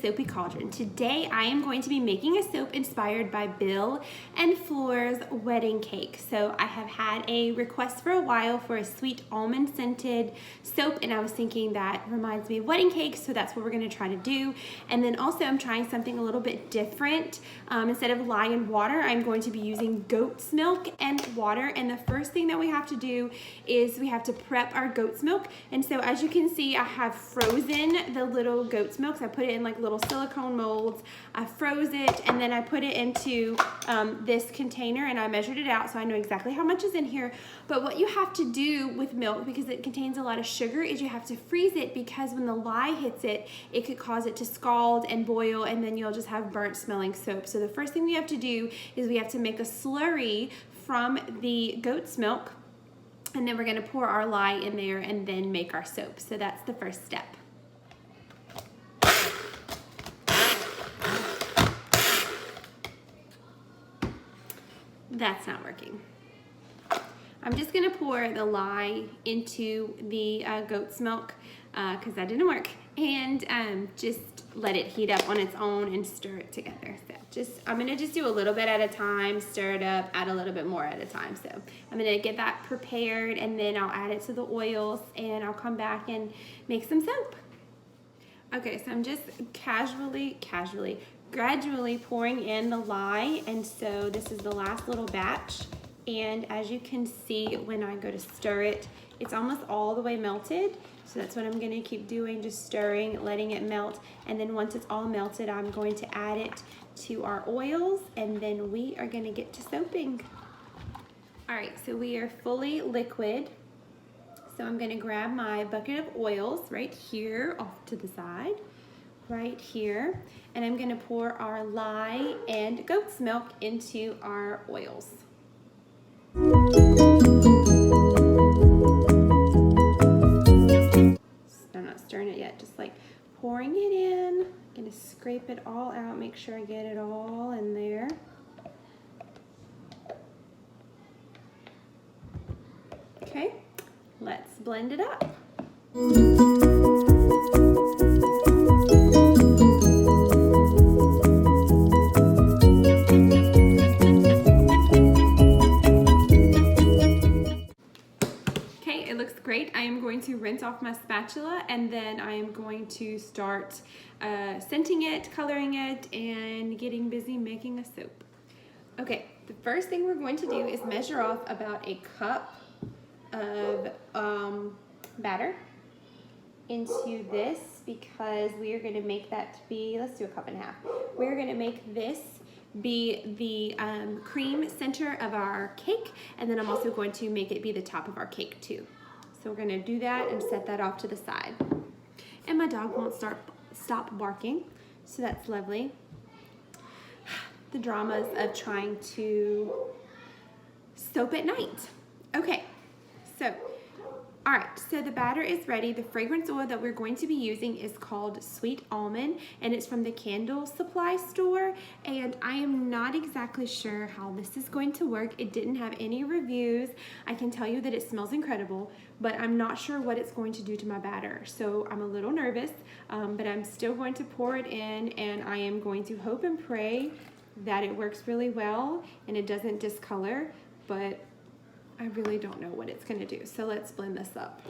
Soapy Cauldron. Today I am going to be making a soap inspired by Bill and Fluer's wedding cake. So I have had a request for a while for a sweet almond scented soap, and I was thinking that reminds me of wedding cake, so that's what we're going to try to do. And then also I'm trying something a little bit different. Instead of lye and water, I'm going to be using goat's milk and water. And the first thing that we have to do is we have to prep our goat's milk. And so as you can see, I have frozen the little goat's milk. So I put it in like little silicone molds. I froze it, and then I put it into this container, and I measured it out so I know exactly how much is in here. But what you have to do with milk, because it contains a lot of sugar, is you have to freeze it, because when the lye hits it, it could cause it to scald and boil, and then you'll just have burnt smelling soap. So the first thing we have to do is we have to make a slurry from the goat's milk, and then we're going to pour our lye in there and then make our soap. So that's the first step. That's not working. I'm just going to pour the lye into the goat's milk because that didn't work, and just let it heat up on its own and stir it together. So I'm going to just do a little bit at a time, stir it up, add a little bit more at a time. So I'm going to get that prepared, and then I'll add it to the oils, and I'll come back and make some soap. Okay, so I'm just gradually pouring in the lye, and so this is the last little batch. And as you can see, when I go to stir it, it's almost all the way melted. So that's what I'm going to keep doing, just stirring, letting it melt. And then once it's all melted, I'm going to add it to our oils, and then we are going to get to soaping. All right, so we are fully liquid. So I'm going to grab my bucket of oils right here off to the side, right here. And I'm going to pour our lye and goat's milk into our oils. I'm not stirring it yet, just like pouring it in. I'm gonna scrape it all out, make sure I get it all in there. Okay, let's blend it up. Great. I am going to rinse off my spatula, and then I am going to start scenting it, coloring it, and getting busy making a soap. Okay, the first thing we're going to do is measure off about a cup of batter into this, because we are going to make that to be, let's do a cup and a half. We're going to make this be the cream center of our cake, and then I'm also going to make it be the top of our cake too. So we're going to do that and set that off to the side. And my dog won't stop barking, so that's lovely. The dramas of trying to soap at night. Okay, so all right, so the batter is ready. The fragrance oil that we're going to be using is called Sweet Almond, and it's from the candle supply store. And I am not exactly sure how this is going to work. It didn't have any reviews. I can tell you that it smells incredible, but I'm not sure what it's going to do to my batter. So I'm a little nervous, but I'm still going to pour it in, and I am going to hope and pray that it works really well and it doesn't discolor, but I really don't know what it's going to do. So let's blend this up.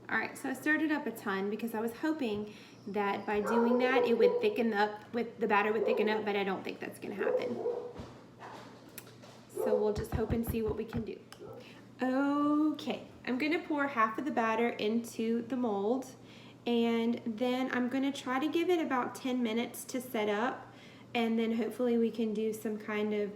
All right, so I stirred it up a ton because I was hoping that by doing that, it would thicken up, the batter would thicken up, but I don't think that's going to happen. So we'll just hope and see what we can do. Okay, I'm going to pour half of the batter into the mold, and then I'm going to try to give it about 10 minutes to set up, and then hopefully we can do some kind of,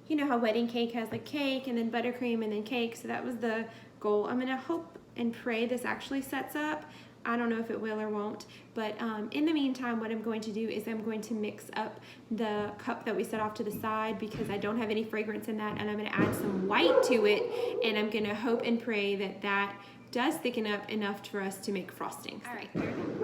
you know how wedding cake has like cake and then buttercream and then cake, so that was the goal. I'm going to hope and pray this actually sets up. I don't know if it will or won't, but in the meantime, what I'm going to do is I'm going to mix up the cup that we set off to the side, because I don't have any fragrance in that, and I'm going to add some white to it, and I'm going to hope and pray that that does thicken up enough for us to make frosting. All right,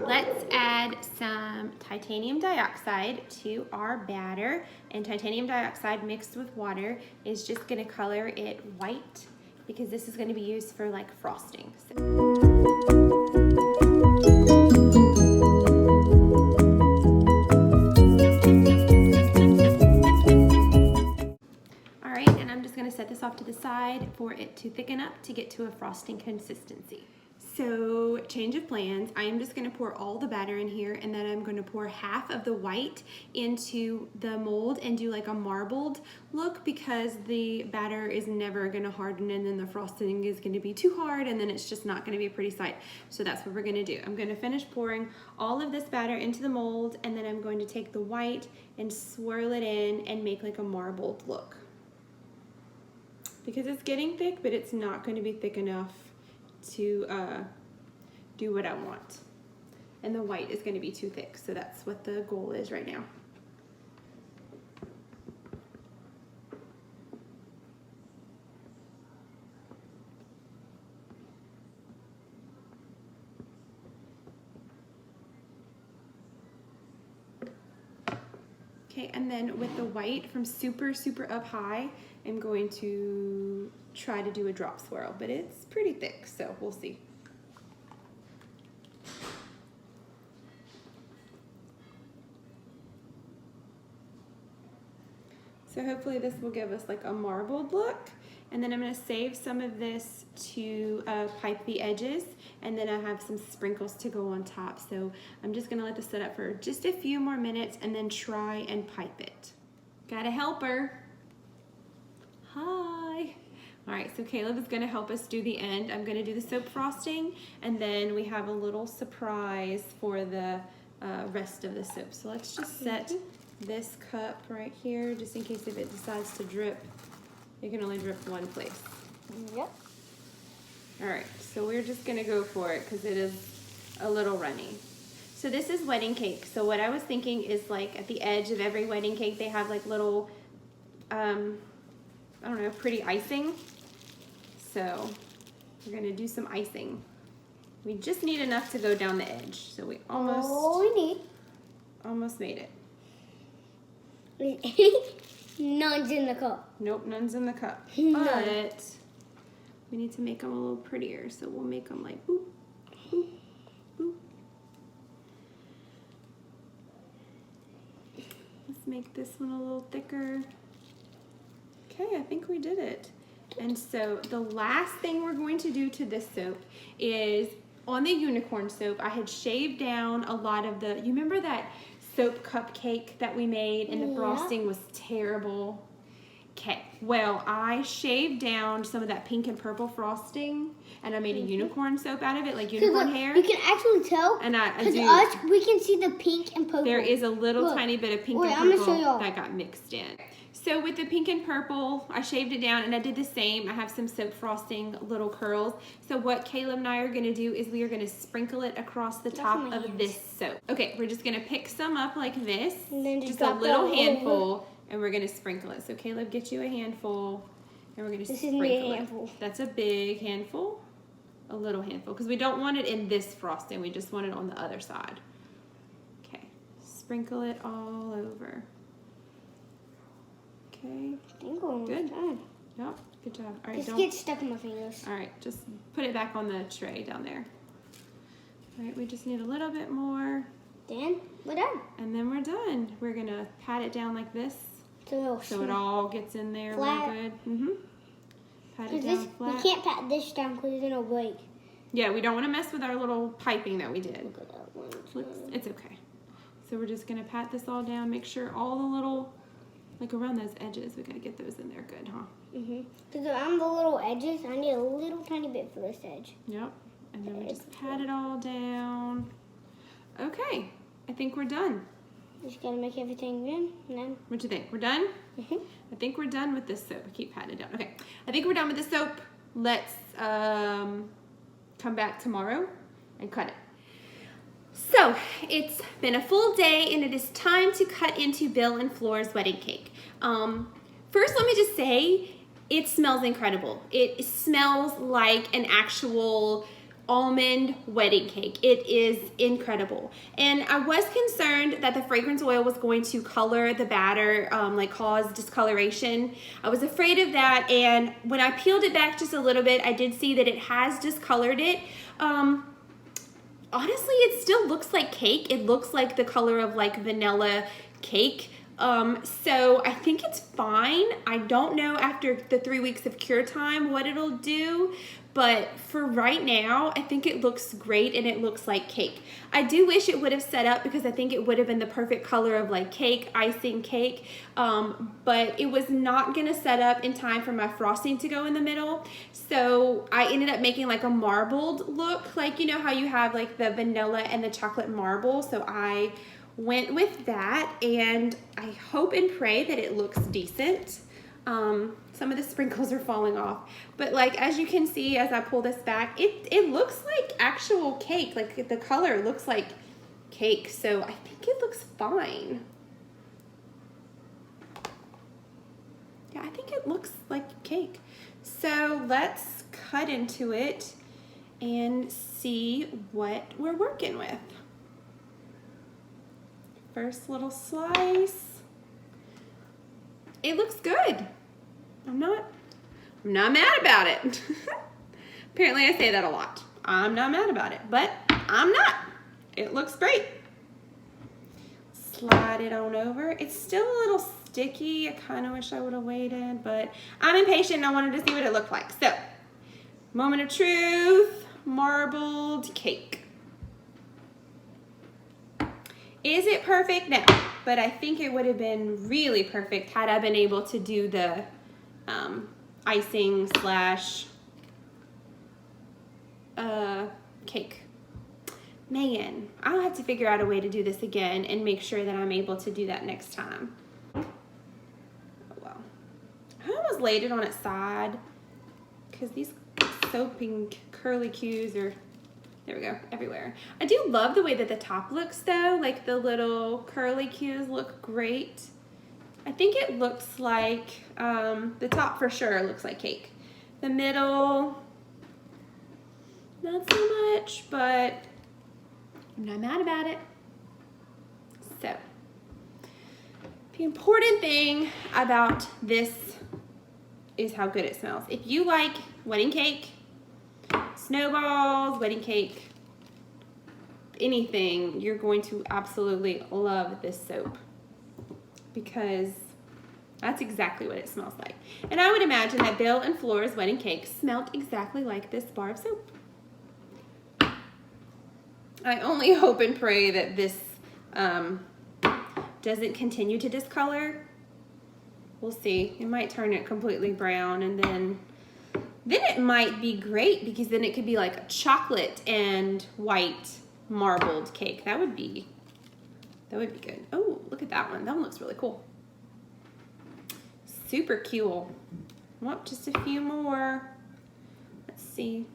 let's add some titanium dioxide to our batter. And titanium dioxide mixed with water is just gonna color it white because this is gonna be used for like frosting. Set this off to the side for it to thicken up to get to a frosting consistency. So, change of plans. I am just going to pour all the batter in here, and then I'm going to pour half of the white into the mold and do like a marbled look, because the batter is never going to harden and then the frosting is going to be too hard and then it's just not going to be a pretty sight. So that's what we're going to do. I'm going to finish pouring all of this batter into the mold, and then I'm going to take the white and swirl it in and make like a marbled look. Because it's getting thick, but it's not going to be thick enough to do what I want. And the white is going to be too thick, so that's what the goal is right now. Okay, and then with the white from super, super up high, I'm going to try to do a drop swirl, but it's pretty thick, so we'll see. So hopefully this will give us like a marbled look. And then I'm going to save some of this to pipe the edges, and then I have some sprinkles to go on top. So I'm just going to let this sit up for just a few more minutes and then try and pipe it. Got a helper. Hi. All right, so Caleb is going to help us do the end. I'm going to do the soap frosting, and then we have a little surprise for the rest of the soap. So let's just set this cup right here, just in case if it decides to drip. It can only drip one place. Yep. All right, so we're just gonna go for it because it is a little runny. So this is wedding cake. So what I was thinking is like at the edge of every wedding cake, they have like little, I don't know, pretty icing. So we're gonna do some icing. We just need enough to go down the edge. So we almost made it. None's in the cup. Nope, none's in the cup. But we need to make them a little prettier, so we'll make them like boop, boop, boop. Let's make this one a little thicker. Okay, I think we did it. And so the last thing we're going to do to this soap is on the unicorn soap, I had shaved down a lot of the, you remember that soap cupcake that we made and the frosting was terrible? Okay, well, I shaved down some of that pink and purple frosting and I made a unicorn soap out of it, like unicorn hair. You can actually tell, because we can see the pink and purple. There is a little tiny bit of pink and purple that got mixed in. So with the pink and purple, I shaved it down and I did the same. I have some soap frosting little curls. So what Caleb and I are gonna do is we are gonna sprinkle it across the top of this soap. Okay, we're just gonna pick some up like this, and then just a little handful, and we're gonna sprinkle it. So Caleb, get you a handful, and we're gonna sprinkle it. That's a big handful, a little handful, because we don't want it in this frosting, we just want it on the other side. Okay, sprinkle it all over. Okay. Good. Yep. Good job. All right. Just get stuck in my fingers. All right. Just put it back on the tray down there. All right. We just need a little bit more. Then we're done. And then we're done. We're gonna pat it down like this, so it all gets in there real good. Pat it down flat. We can't pat this down because it's gonna break. Yeah, we don't want to mess with our little piping that we did. It's okay. So we're just gonna pat this all down. Make sure all the little, like around those edges, we gotta get those in there good, huh? Because around the little edges, I need a little tiny bit for this edge. Yep. And then we just pat it all down. Okay, I think we're done. Just gotta make everything good. And then... What do you think? We're done? I think we're done with this soap. I keep patting it down. Okay, I think we're done with the soap. Let's come back tomorrow and cut it. So, it's been a full day and it is time to cut into Bill and Fluer's wedding cake. First, let me just say, it smells incredible. It smells like an actual almond wedding cake. It is incredible. And I was concerned that the fragrance oil was going to color the batter, like cause discoloration. I was afraid of that, and when I peeled it back just a little bit, I did see that it has discolored it. Honestly, it still looks like cake. It looks like the color of like vanilla cake. So I think it's fine. I don't know after the 3 weeks of cure time what it'll do, but for right now, I think it looks great and it looks like cake. I do wish it would have set up because I think it would have been the perfect color of like cake, icing cake, but it was not gonna set up in time for my frosting to go in the middle. So I ended up making like a marbled look, like you know how you have like the vanilla and the chocolate marble. So I went with that, and I hope and pray that it looks decent. Some of the sprinkles are falling off, but like as you can see as I pull this back, it looks like actual cake. Like the color looks like cake, so I think it looks fine. Yeah, I think it looks like cake. So let's cut into it and see what we're working with. First little slice. It looks good. I'm not mad about it. Apparently I say that a lot. I'm not mad about it, but I'm not. It looks great. Slide it on over. It's still a little sticky. I kind of wish I would have waited, but I'm impatient and I wanted to see what it looked like. So, moment of truth, marbled cake. Is it perfect? No, but I think it would have been really perfect had I been able to do the icing slash cake. Man, I'll have to figure out a way to do this again and make sure that I'm able to do that next time. Oh well. I almost laid it on its side because these soaping curly cues are, there we go, everywhere. I do love the way that the top looks though, like the little curly cues look great. I think it looks like, the top for sure looks like cake. The middle, not so much, but I'm not mad about it. So, the important thing about this is how good it smells. If you like wedding cake, snowballs, wedding cake, anything, you're going to absolutely love this soap because that's exactly what it smells like. And I would imagine that Bill and Fluer's wedding cake smelled exactly like this bar of soap. I only hope and pray that this doesn't continue to discolor. We'll see. It might turn it completely brown, and then it might be great because then it could be like a chocolate and white marbled cake. That would be good. Oh, look at that one. That one looks really cool. Super cool. Well, just a few more. Let's see.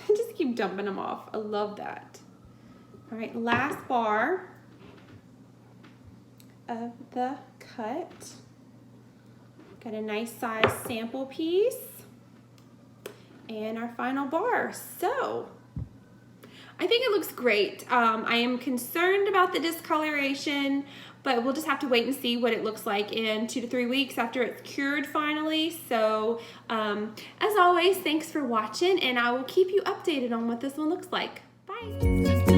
I just keep dumping them off. I love that. All right, last bar of the cut. Got a nice size sample piece and our final bar. So I think it looks great. I am concerned about the discoloration, but we'll just have to wait and see what it looks like in 2 to 3 weeks after it's cured finally. So as always, thanks for watching, and I will keep you updated on what this one looks like. Bye.